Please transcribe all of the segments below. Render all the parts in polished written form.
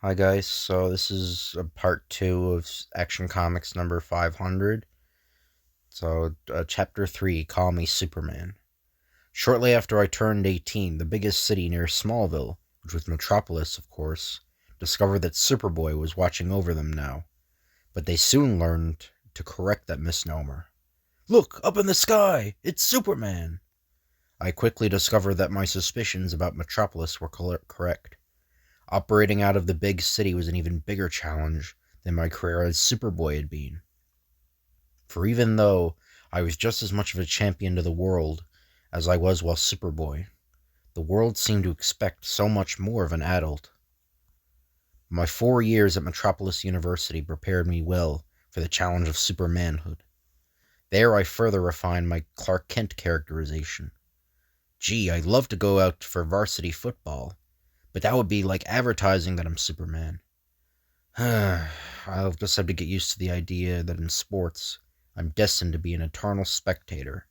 Hi guys, so this is a part 2 of Action Comics number 500. Chapter 3, Call Me Superman. Shortly after I turned 18, the biggest city near Smallville, which was Metropolis, of course, discovered that Superboy was watching over them now. But they soon learned to correct that misnomer. Look, up in the sky! It's Superman! I quickly discovered that my suspicions about Metropolis were correct. Operating out of the big city was an even bigger challenge than my career as Superboy had been. For even though I was just as much of a champion to the world as I was while Superboy, the world seemed to expect so much more of an adult. My 4 years at Metropolis University prepared me well for the challenge of supermanhood. There I further refined my Clark Kent characterization. Gee, I'd love to go out for varsity football, but that would be like advertising that I'm Superman. I'll just have to get used to the idea that in sports, I'm destined to be an eternal spectator.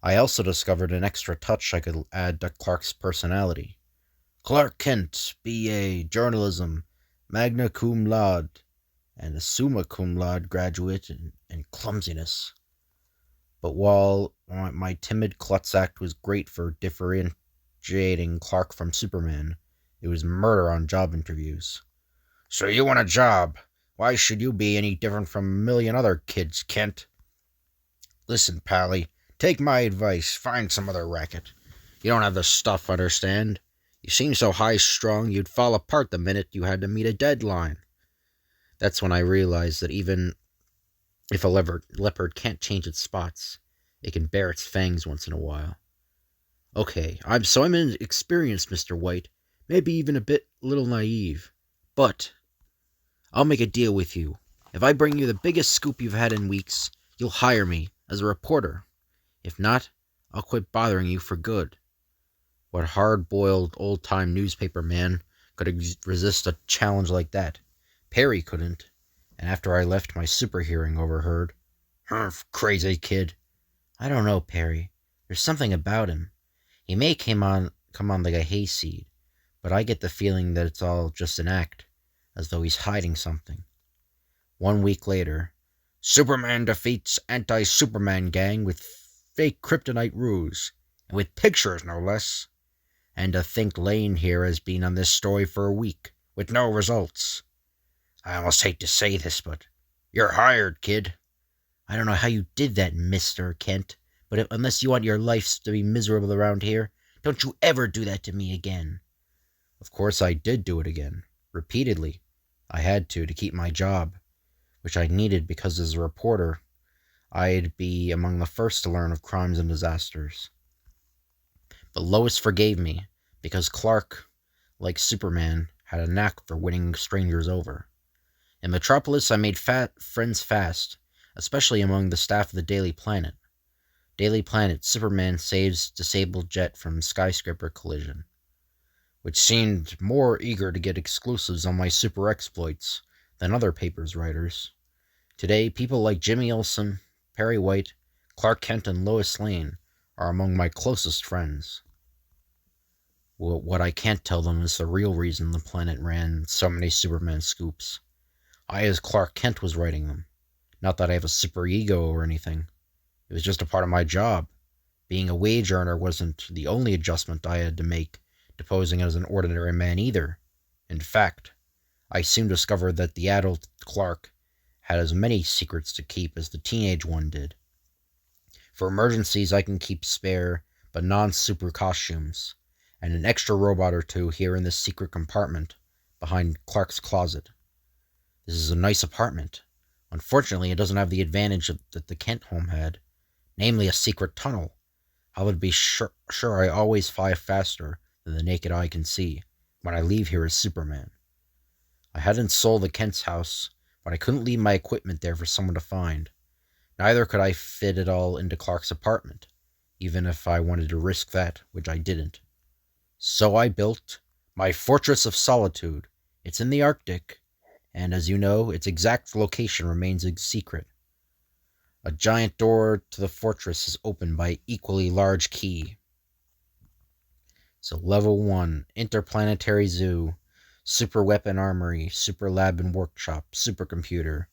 I also discovered an extra touch I could add to Clark's personality. Clark Kent, B.A., journalism, magna cum laude, and a summa cum laude graduate in clumsiness. But while my timid klutz act was great for differentiating Clark from Superman, it was murder on job interviews. So you want a job? Why should you be any different from a million other kids, Kent? Listen, Pally, take my advice. Find some other racket. You don't have the stuff, understand? You seem so high-strung you'd fall apart the minute you had to meet a deadline. That's when I realized that even if a leopard can't change its spots, it can bare its fangs once in a while. Okay, I'm inexperienced, Mr. White, maybe even little naive, but I'll make a deal with you. If I bring you the biggest scoop you've had in weeks, you'll hire me as a reporter. If not, I'll quit bothering you for good. What hard-boiled, old-time newspaper man could resist a challenge like that? Perry couldn't, and after I left, my super hearing overheard. Crazy kid. I don't know, Perry. There's something about him. He may come on like a hayseed, but I get the feeling that it's all just an act, as though he's hiding something. 1 week later, Superman defeats anti-Superman gang with fake kryptonite ruse, and with pictures no less. And to think Lane here has been on this story for a week, with no results. I almost hate to say this, but you're hired, kid. I don't know how you did that, Mr. Kent, but unless you want your life to be miserable around here, don't you ever do that to me again. Of course I did do it again, repeatedly. I had to keep my job, which I needed because as a reporter, I'd be among the first to learn of crimes and disasters. But Lois forgave me, because Clark, like Superman, had a knack for winning strangers over. In Metropolis, I made friends fast, especially among the staff of the Daily Planet. Daily Planet, Superman saves disabled jet from skyscraper collision, which seemed more eager to get exclusives on my super exploits than other papers' writers. Today, people like Jimmy Olsen, Perry White, Clark Kent, and Lois Lane are among my closest friends. What I can't tell them is the real reason the Planet ran so many Superman scoops. I, as Clark Kent, was writing them. Not that I have a super ego or anything. It was just a part of my job. Being a wage earner wasn't the only adjustment I had to make to posing as an ordinary man either. In fact, I soon discovered that the adult Clark had as many secrets to keep as the teenage one did. For emergencies, I can keep spare, but non-super costumes, and an extra robot or two here in this secret compartment behind Clark's closet. This is a nice apartment. Unfortunately, it doesn't have the advantage that the Kent home had, namely a secret tunnel. I would be sure I always fly faster than the naked eye can see when I leave here as Superman. I hadn't sold the Kent's house, but I couldn't leave my equipment there for someone to find. Neither could I fit it all into Clark's apartment, even if I wanted to risk that, which I didn't. So I built my Fortress of Solitude. It's in the Arctic, and as you know, its exact location remains a secret. A giant door to the fortress is opened by an equally large key. So level 1, Interplanetary Zoo, super weapon armory, super lab and workshop, supercomputer,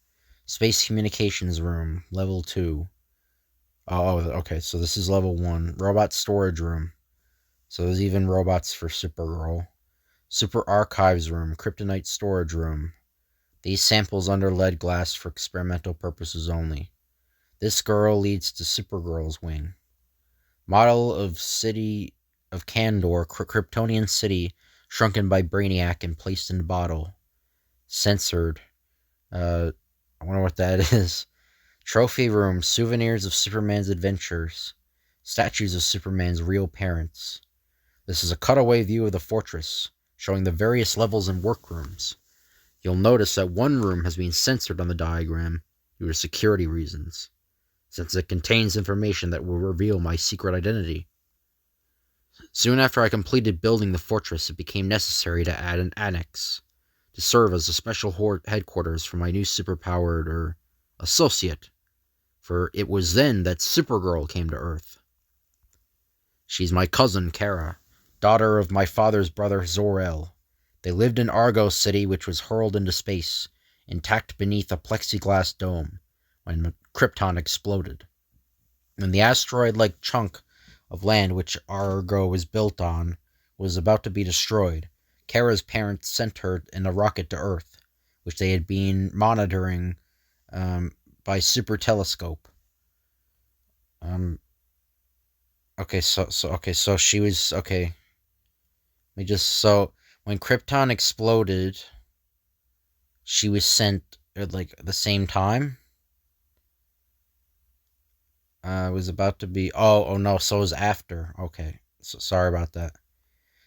space communications room, level 2. Oh, okay, so this is level 1. Robot storage room. So there's even robots for Supergirl. Super archives room, kryptonite storage room. These samples under lead glass for experimental purposes only. This girl leads to Supergirl's wing. Model of city of Kandor, Kryptonian city, shrunken by Brainiac and placed in bottle. Censored. I wonder what that is. Trophy room, souvenirs of Superman's adventures. Statues of Superman's real parents. This is a cutaway view of the fortress, showing the various levels and workrooms. You'll notice that one room has been censored on the diagram due to security reasons, since it contains information that will reveal my secret identity. Soon after I completed building the fortress, it became necessary to add an annex to serve as a special headquarters for my new superpowered, associate, for it was then that Supergirl came to Earth. She's my cousin, Kara, daughter of my father's brother, Zor-El. They lived in Argo City, which was hurled into space, intact beneath a plexiglass dome, when Krypton exploded. When the asteroid-like chunk of land which Argo was built on was about to be destroyed, Kara's parents sent her in a rocket to Earth, which they had been monitoring by super telescope. So she was okay. When Krypton exploded, she was sent at the same time. It was about to be. Oh no! So it was after. Okay, so sorry about that.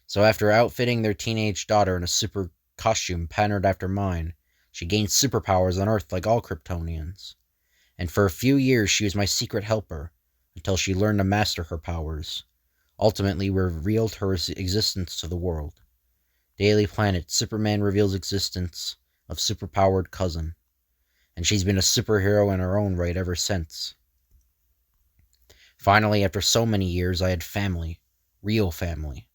So after outfitting their teenage daughter in a super costume patterned after mine, she gained superpowers on Earth like all Kryptonians. And for a few years she was my secret helper, until she learned to master her powers. Ultimately revealed her existence to the world. Daily Planet, Superman reveals existence of superpowered cousin. And she's been a superhero in her own right ever since. Finally, after so many years, I had family. Real family.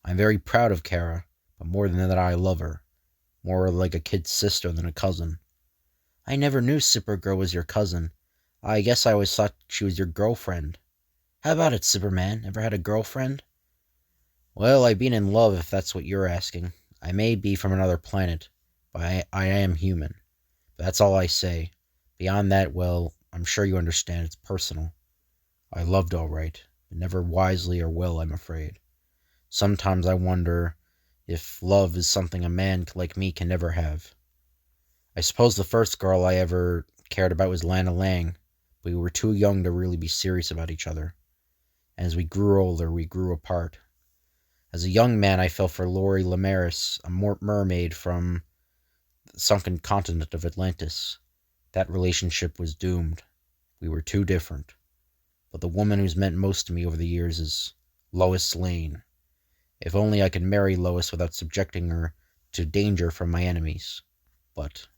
I'm very proud of Kara, but more than that I love her. More like a kid sister than a cousin. I never knew Supergirl was your cousin. I guess I always thought she was your girlfriend. How about it, Superman? Ever had a girlfriend? Well, I've been in love, if that's what you're asking. I may be from another planet, but I am human. But that's all I say. Beyond that, well, I'm sure you understand it's personal. I loved all right, but never wisely or well, I'm afraid. Sometimes I wonder if love is something a man like me can never have. I suppose the first girl I ever cared about was Lana Lang, but we were too young to really be serious about each other. And as we grew older, we grew apart. As a young man, I fell for Lori Lemaris, a mermaid from the sunken continent of Atlantis. That relationship was doomed. We were too different. But the woman who's meant most to me over the years is Lois Lane. If only I could marry Lois without subjecting her to danger from my enemies. But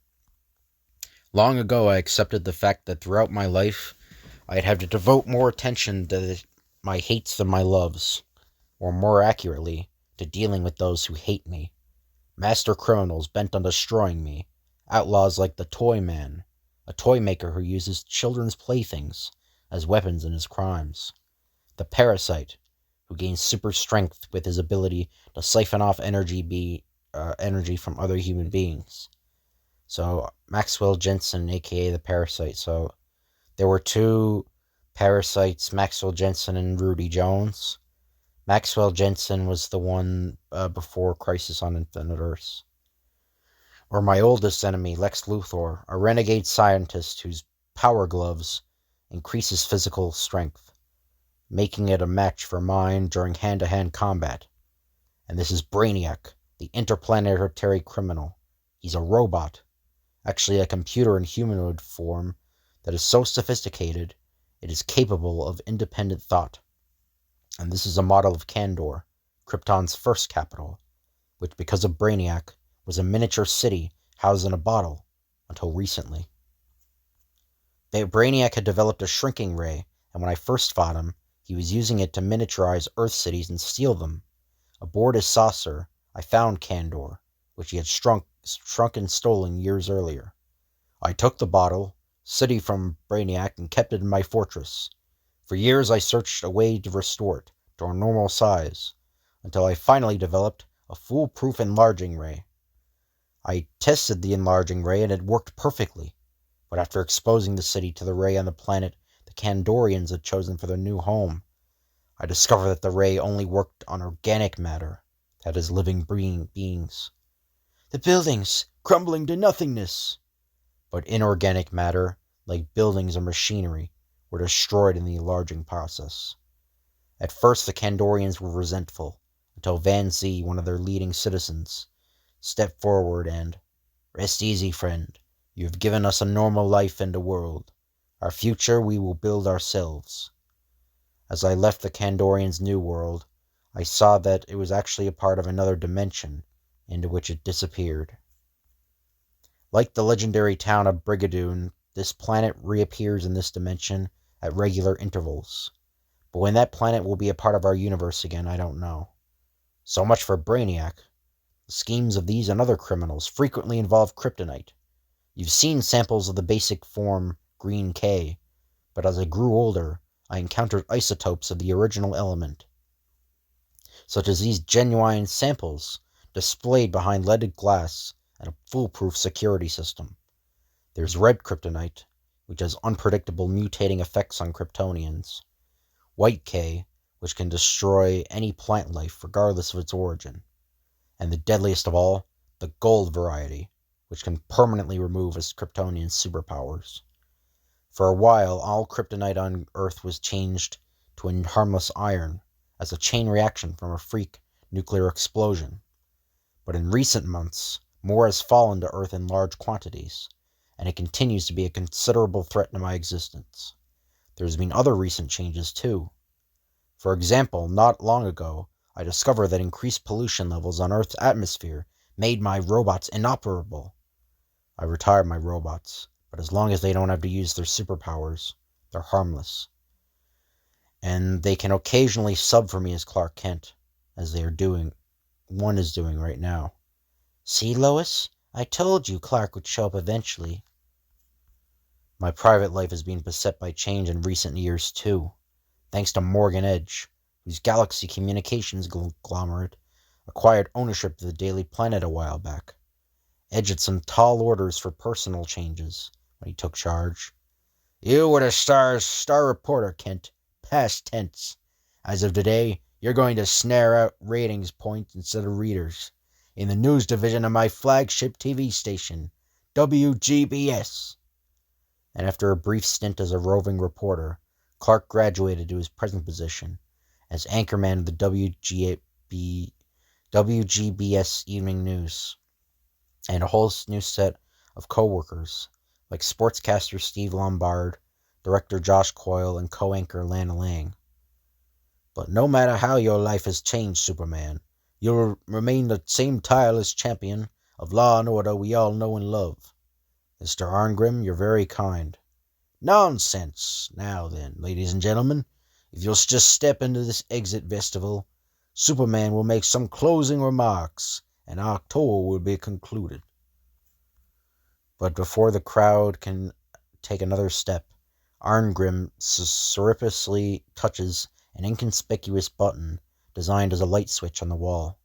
long ago I accepted the fact that throughout my life I'd have to devote more attention to my hates than my loves, or more accurately, to dealing with those who hate me. Master criminals bent on destroying me, outlaws like the Toy Man, a toy maker who uses children's playthings as weapons in his crimes. The Parasite, who gains super strength with his ability to siphon off energy from other human beings. So, Maxwell Jensen, aka the Parasite. So, there were two Parasites, Maxwell Jensen and Rudy Jones. Maxwell Jensen was the one before Crisis on Infinite Earths. Or my oldest enemy, Lex Luthor, a renegade scientist whose power gloves increases physical strength, making it a match for mine during hand-to-hand combat. And this is Brainiac, the interplanetary criminal. He's a robot, actually a computer in humanoid form that is so sophisticated it is capable of independent thought. And this is a model of Kandor, Krypton's first capital, which because of Brainiac was a miniature city housed in a bottle until recently. Brainiac had developed a shrinking ray, and when I first fought him, he was using it to miniaturize Earth cities and steal them. Aboard his saucer, I found Kandor, which he had shrunk and stolen years earlier. I took the bottle, city from Brainiac, and kept it in my fortress. For years I searched a way to restore it to a normal size, until I finally developed a foolproof enlarging ray. I tested the enlarging ray and it worked perfectly, but after exposing the city to the ray on the planet the Kandorians had chosen for their new home, I discovered that the ray only worked on organic matter, that is, living beings. The buildings, crumbling to nothingness! But inorganic matter, like buildings or machinery, were destroyed in the enlarging process. At first the Kandorians were resentful, until Van Zee, one of their leading citizens, stepped forward and, "Rest easy, friend. You have given us a normal life and a world. Our future we will build ourselves." As I left the Kandorians' new world, I saw that it was actually a part of another dimension, into which it disappeared. Like the legendary town of Brigadoon, this planet reappears in this dimension at regular intervals. But when that planet will be a part of our universe again, I don't know. So much for Brainiac. The schemes of these and other criminals frequently involve kryptonite. You've seen samples of the basic form Green K, but as I grew older, I encountered isotopes of the original element, such as these genuine samples displayed behind leaded glass and a foolproof security system. There's red kryptonite, which has unpredictable mutating effects on Kryptonians. White K, which can destroy any plant life regardless of its origin. And the deadliest of all, the gold variety, which can permanently remove a Kryptonian's superpowers. For a while, all kryptonite on Earth was changed to a harmless iron, as a chain reaction from a freak nuclear explosion. But in recent months, more has fallen to Earth in large quantities, and it continues to be a considerable threat to my existence. There's been other recent changes, too. For example, not long ago, I discovered that increased pollution levels on Earth's atmosphere made my robots inoperable. I retired my robots, but as long as they don't have to use their superpowers, they're harmless. And they can occasionally sub for me as Clark Kent, as one is doing right now. See, Lois? I told you Clark would show up eventually. My private life has been beset by change in recent years, too, thanks to Morgan Edge, whose Galaxy Communications conglomerate acquired ownership of the Daily Planet a while back. Edge had some tall orders for personal changes when he took charge. "You were the star reporter, Kent. Past tense. As of today, you're going to snare out ratings points instead of readers in the news division of my flagship TV station, WGBS." And after a brief stint as a roving reporter, Clark graduated to his present position as anchorman of the WGBS Evening News, and a whole new set of co-workers, like sportscaster Steve Lombard, director Josh Coyle, and co-anchor Lana Lang. But no matter how your life has changed, Superman, you'll remain the same tireless champion of law and order we all know and love. Mr. Arngrim, you're very kind. Nonsense! Now then, ladies and gentlemen, if you'll just step into this exit vestibule, Superman will make some closing remarks, and our tour will be concluded. But before the crowd can take another step, Arngrim surreptitiously touches an inconspicuous button designed as a light switch on the wall,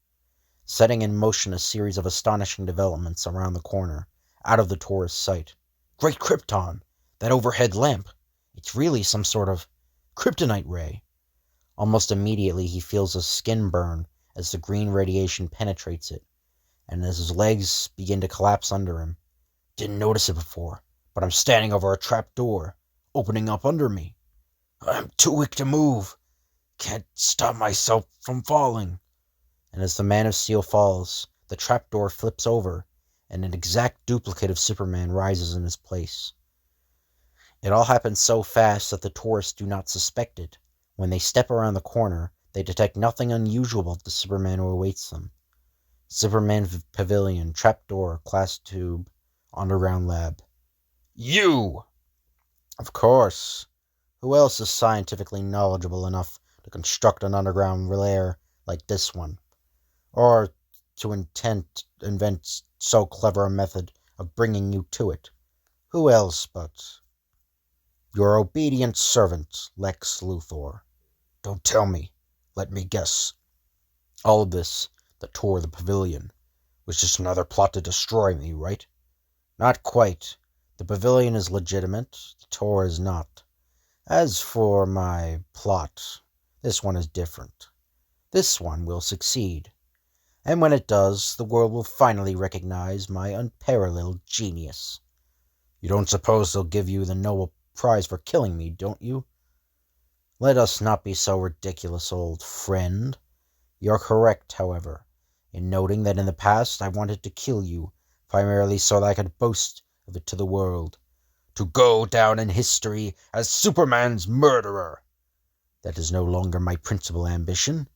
setting in motion a series of astonishing developments around the corner, out of the tourist's sight. Great Krypton! That overhead lamp! It's really some sort of kryptonite ray. Almost immediately he feels a skin burn as the green radiation penetrates it, and as his legs begin to collapse under him. Didn't notice it before, but I'm standing over a trap door, opening up under me. I'm too weak to move. Can't stop myself from falling. And as the Man of Steel falls, the trapdoor flips over, and an exact duplicate of Superman rises in his place. It all happens so fast that the tourists do not suspect it. When they step around the corner, they detect nothing unusual about the Superman who awaits them. Superman Pavilion, trapdoor, glass tube, underground lab. You! Of course. Who else is scientifically knowledgeable enough to construct an underground lair like this one? Or to invent so clever a method of bringing you to it. Who else but your obedient servant, Lex Luthor? Don't tell me. Let me guess. All of this, the tour of the pavilion, was just another plot to destroy me, right? Not quite. The pavilion is legitimate, the tour is not. As for my plot, this one is different. This one will succeed. And when it does, the world will finally recognize my unparalleled genius. You don't suppose they'll give you the Nobel Prize for killing me, don't you? Let us not be so ridiculous, old friend. You're correct, however, in noting that in the past I wanted to kill you, primarily so that I could boast of it to the world. To go down in history as Superman's murderer. That is no longer my principal ambition.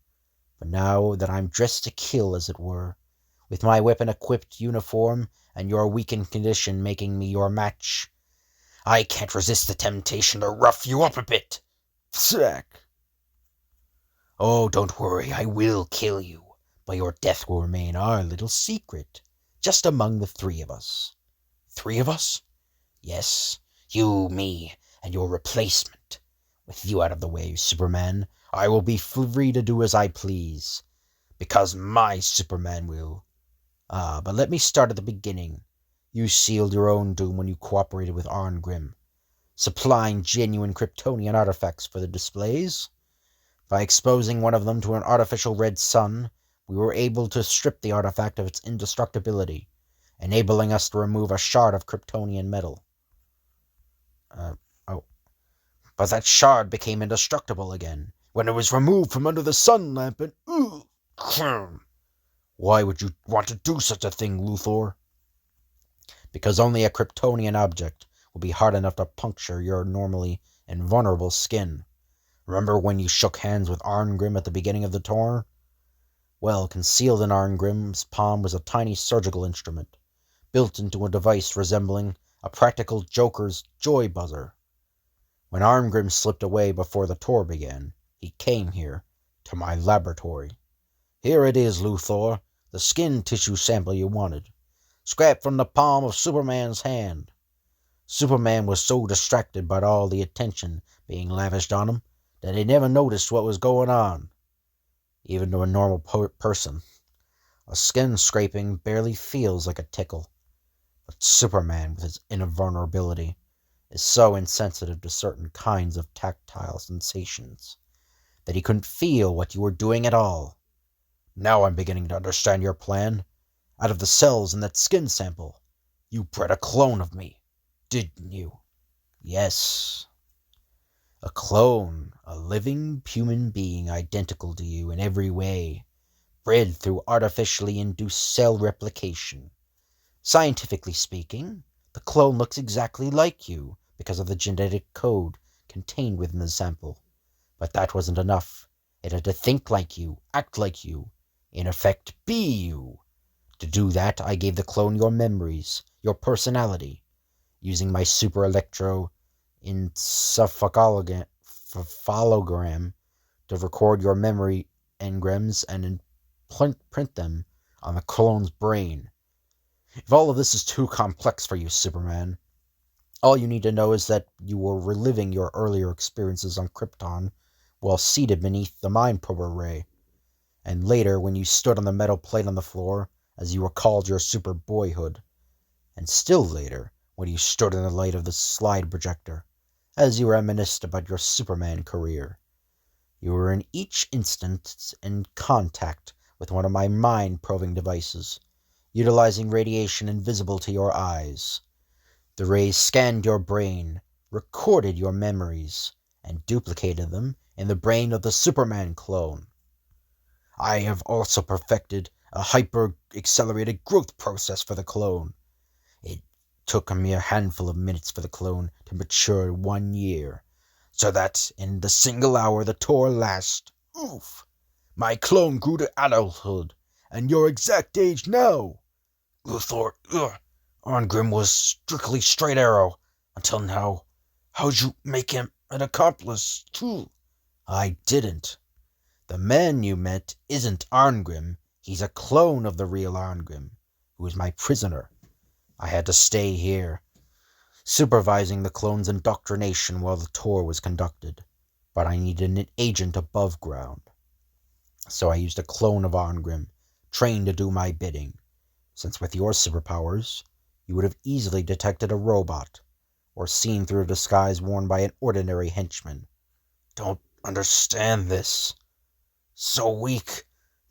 But now that I'm dressed to kill, as it were, with my weapon-equipped uniform and your weakened condition making me your match, I can't resist the temptation to rough you up a bit. Sack. Oh, don't worry, I will kill you, but your death will remain our little secret, just among the three of us. 3 of us? Yes, you, me, and your replacement. With you out of the way, Superman, I will be free to do as I please, because my Superman will. But let me start at the beginning. You sealed your own doom when you cooperated with Arngrim, supplying genuine Kryptonian artifacts for the displays. By exposing one of them to an artificial red sun, we were able to strip the artifact of its indestructibility, enabling us to remove a shard of Kryptonian metal. But that shard became indestructible again when it was removed from under the sun lamp and... Why would you want to do such a thing, Luthor? Because only a Kryptonian object will be hard enough to puncture your normally invulnerable skin. Remember when you shook hands with Arngrim at the beginning of the tour? Well, concealed in Arngrim's palm was a tiny surgical instrument, built into a device resembling a practical Joker's joy buzzer. When Arngrim slipped away before the tour began, he came here, to my laboratory. Here it is, Luthor, the skin tissue sample you wanted, scrapped from the palm of Superman's hand. Superman was so distracted by all the attention being lavished on him that he never noticed what was going on. Even to a normal person, a skin scraping barely feels like a tickle. But Superman, with his invulnerability, is so insensitive to certain kinds of tactile sensations that he couldn't feel what you were doing at all. Now I'm beginning to understand your plan. Out of the cells in that skin sample, you bred a clone of me, didn't you? Yes. A clone, a living human being identical to you in every way, bred through artificially induced cell replication. Scientifically speaking, the clone looks exactly like you because of the genetic code contained within the sample. But that wasn't enough. It had to think like you, act like you, in effect be you. To do that, I gave the clone your memories, your personality, using my super electro encephalogram to record your memory engrams and print them on the clone's brain. If all of this is too complex for you, Superman, all you need to know is that you were reliving your earlier experiences on Krypton while seated beneath the Mind Prober ray. And later, when you stood on the metal plate on the floor, as you recalled your super boyhood. And still later, when you stood in the light of the slide projector, as you reminisced about your Superman career. You were in each instance in contact with one of my mind-probing devices, utilizing radiation invisible to your eyes. The rays scanned your brain, recorded your memories, and duplicated them in the brain of the Superman clone. I have also perfected a hyper-accelerated growth process for the clone. It took a mere handful of minutes for the clone to mature 1 year, so that in the single hour the tour lasts, my clone grew to adulthood, and your exact age now. Luthor, Arngrim was strictly straight arrow, until now. How'd you make him an accomplice, too? I didn't. The man you met isn't Arngrim. He's a clone of the real Arngrim, who is my prisoner. I had to stay here, supervising the clone's indoctrination while the tour was conducted. But I needed an agent above ground. So I used a clone of Arngrim, trained to do my bidding, since with your superpowers, you would have easily detected a robot, or seen through a disguise worn by an ordinary henchman. Don't understand this. So weak.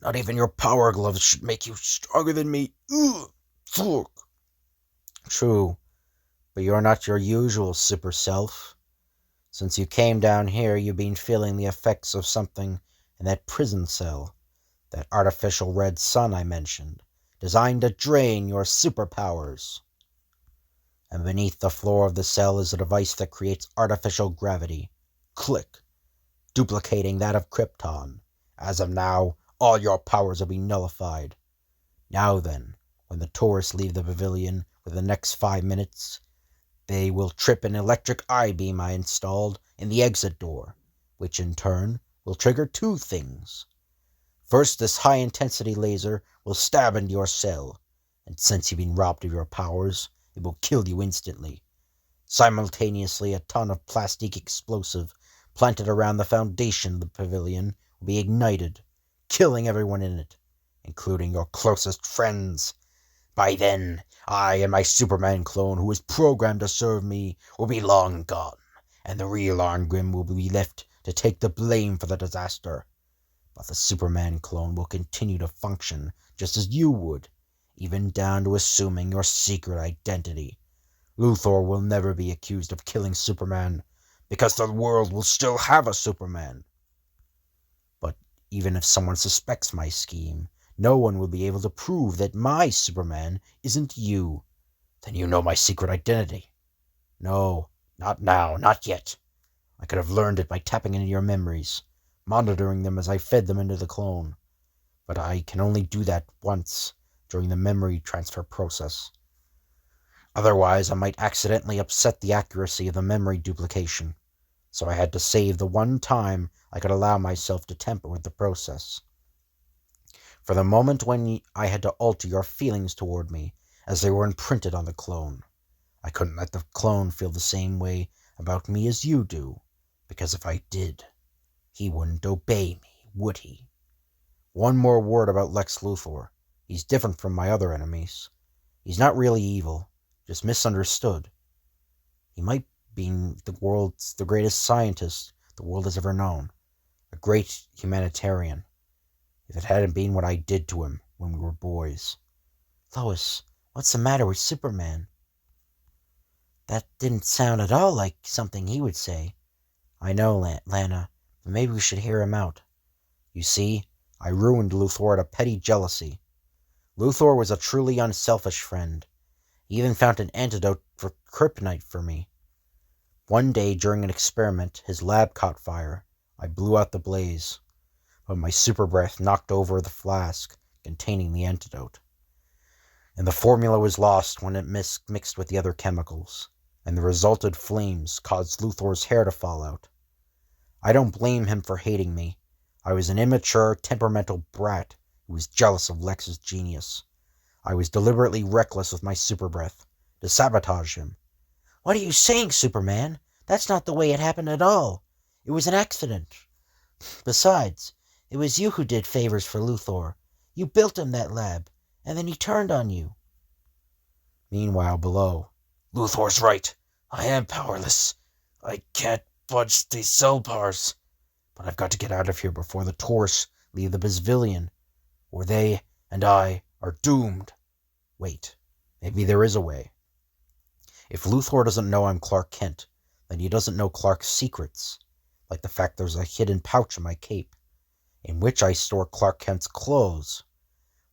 Not even your power gloves should make you stronger than me. Ugh. Fuck. True, but you're not your usual super self. Since you came down here, you've been feeling the effects of something in that prison cell, that artificial red sun I mentioned, designed to drain your superpowers. And beneath the floor of the cell is a device that creates artificial gravity. Click. Duplicating that of Krypton. As of now, all your powers will be nullified. Now then, when the tourists leave the pavilion within the next 5 minutes, they will trip an electric I-beam I installed in the exit door, which in turn will trigger 2 things. First, this high-intensity laser will stab into your cell, and since you've been robbed of your powers, it will kill you instantly. Simultaneously, a ton of plastic explosive planted around the foundation of the pavilion will be ignited, killing everyone in it, including your closest friends. By then, I and my Superman clone, who is programmed to serve me, will be long gone, and the real Arngrim will be left to take the blame for the disaster. But the Superman clone will continue to function just as you would, even down to assuming your secret identity. Luthor will never be accused of killing Superman, because the world will still have a Superman. But even if someone suspects my scheme, no one will be able to prove that my Superman isn't you. Then you know my secret identity. No, not now, not yet. I could have learned it by tapping into your memories, monitoring them as I fed them into the clone. But I can only do that once during the memory transfer process. Otherwise, I might accidentally upset the accuracy of the memory duplication, so I had to save the one time I could allow myself to tamper with the process. For the moment when I had to alter your feelings toward me, as they were imprinted on the clone. I couldn't let the clone feel the same way about me as you do, because if I did, he wouldn't obey me, would he? One more word about Lex Luthor. He's different from my other enemies. He's not really evil, just misunderstood. He might be the greatest scientist the world has ever known, a great humanitarian, if it hadn't been what I did to him when we were boys. Lois, what's the matter with Superman? That didn't sound at all like something he would say. I know, Lana, but maybe we should hear him out. You see, I ruined Luthor out of petty jealousy. Luthor was a truly unselfish friend. He even found an antidote for kryptonite for me. One day during an experiment, his lab caught fire. I blew out the blaze, but my super breath knocked over the flask containing the antidote. And the formula was lost when it mixed with the other chemicals, and the resultant flames caused Luthor's hair to fall out. I don't blame him for hating me. I was an immature, temperamental brat who was jealous of Lex's genius. I was deliberately reckless with my super breath, to sabotage him. What are you saying, Superman? That's not the way it happened at all. It was an accident. Besides, it was you who did favors for Luthor. You built him that lab, and then he turned on you. Meanwhile, below, Luthor's right. I am powerless. I can't budge these cell bars. But I've got to get out of here before the tourists leave the pavilion, or they and I are doomed. Wait, maybe there is a way. If Luthor doesn't know I'm Clark Kent, then he doesn't know Clark's secrets, like the fact there's a hidden pouch in my cape, in which I store Clark Kent's clothes.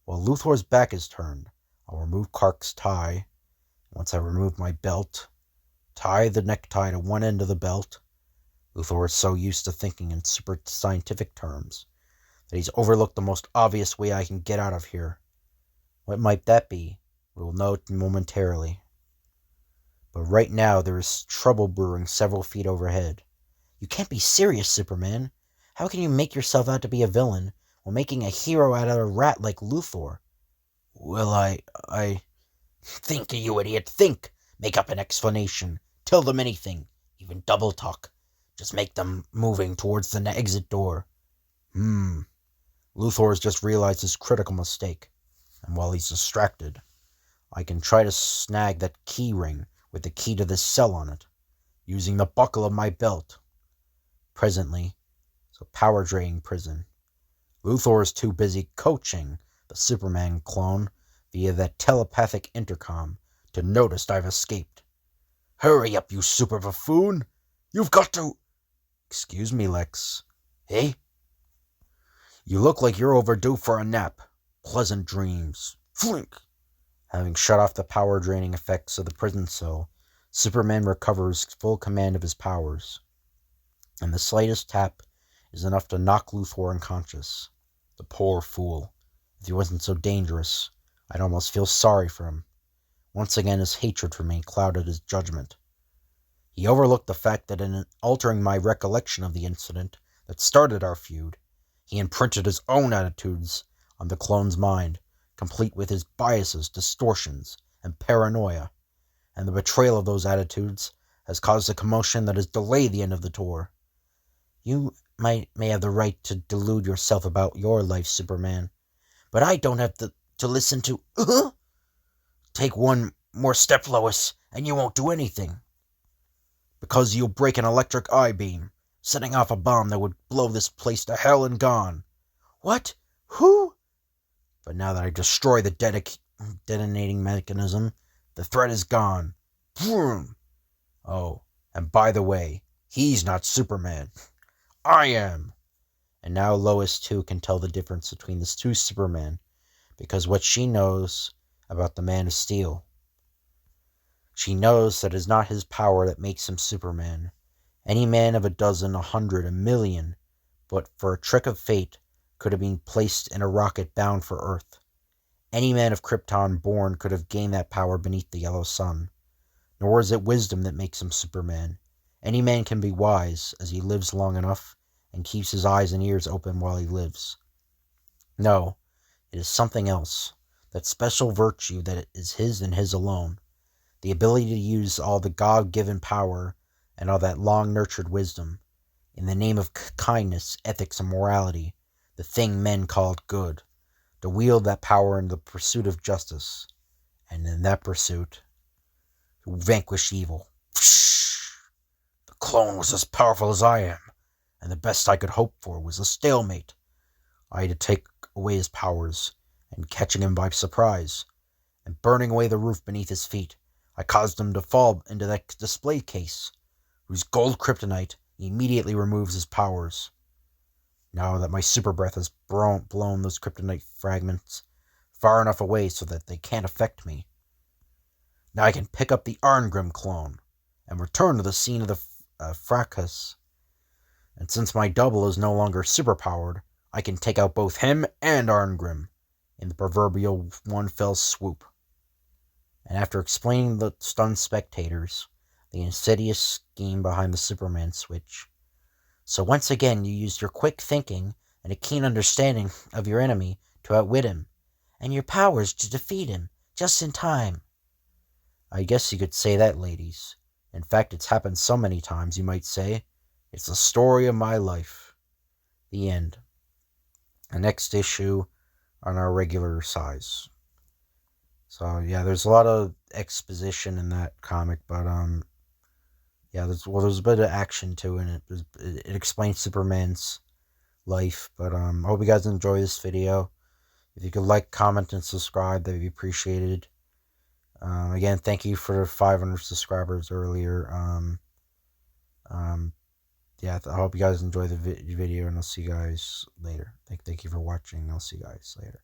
While Luthor's back is turned, I'll remove Clark's tie. Once I remove my belt, tie the necktie to one end of the belt. Luthor is so used to thinking in super scientific terms that he's overlooked the most obvious way I can get out of here. What might that be? We'll know momentarily. But right now there is trouble brewing several feet overhead. You can't be serious, Superman. How can you make yourself out to be a villain while making a hero out of a rat like Luthor. Well, I... Think, you idiot, think! Make up an explanation. Tell them anything. Even double talk. Just make them moving towards the exit door. Luthor has just realized his critical mistake. And while he's distracted, I can try to snag that key ring with the key to this cell on it, using the buckle of my belt. Presently, it's a power-draining prison. Luthor is too busy coaching the Superman clone via that telepathic intercom to notice I've escaped. Hurry up, you super buffoon! You've got to... Excuse me, Lex. Hey? You look like you're overdue for a nap. Pleasant dreams. Flink! Having shut off the power-draining effects of the prison cell, Superman recovers full command of his powers. And the slightest tap is enough to knock Luthor unconscious. The poor fool. If he wasn't so dangerous, I'd almost feel sorry for him. Once again, his hatred for me clouded his judgment. He overlooked the fact that in altering my recollection of the incident that started our feud, he imprinted his own attitudes on the clone's mind, complete with his biases, distortions, and paranoia. And the betrayal of those attitudes has caused a commotion that has delayed the end of the tour. You may have the right to delude yourself about your life, Superman, but I don't have to listen to... Take one more step, Lois, and you won't do anything. Because you'll break an electric I-beam, setting off a bomb that would blow this place to hell and gone. What? Who? But now that I destroy the detonating mechanism, the threat is gone. Vroom! Oh, and by the way, he's not Superman. I am. And now Lois, too, can tell the difference between the two Supermen, because what she knows about the Man of Steel. She knows that it is not his power that makes him Superman. Any man of a dozen, 100, 1,000,000, but for a trick of fate, could have been placed in a rocket bound for Earth. Any man of Krypton born could have gained that power beneath the yellow sun. Nor is it wisdom that makes him Superman. Any man can be wise, as he lives long enough, and keeps his eyes and ears open while he lives. No, it is something else. That special virtue that is his and his alone. The ability to use all the God-given power and all that long-nurtured wisdom, in the name of kindness, ethics, and morality, the thing men called good, to wield that power in the pursuit of justice, and in that pursuit, to vanquish evil. The clone was as powerful as I am, and the best I could hope for was a stalemate. I had to take away his powers, and catching him by surprise, and burning away the roof beneath his feet, I caused him to fall into that display case, whose gold kryptonite immediately removes his powers. Now that my super breath has blown those kryptonite fragments far enough away so that they can't affect me, now I can pick up the Arngrim clone and return to the scene of the fracas. And since my double is no longer superpowered, I can take out both him and Arngrim in the proverbial one fell swoop. And after explaining to the stunned spectators the insidious scheme behind the Superman switch, so once again you used your quick thinking and a keen understanding of your enemy to outwit him, and your powers to defeat him just in time. I guess you could say that, ladies. In fact, it's happened so many times, you might say. It's the story of my life. The end. The next issue on our regular size. So, yeah, there's a lot of exposition in that comic, but, yeah, there's a bit of action to it, and it explains Superman's life, but, I hope you guys enjoy this video. If you could like, comment, and subscribe, that'd be appreciated. Again, thank you for 500 subscribers earlier. Yeah, I hope you guys enjoy the video, and I'll see you guys later. Thank you for watching. I'll see you guys later.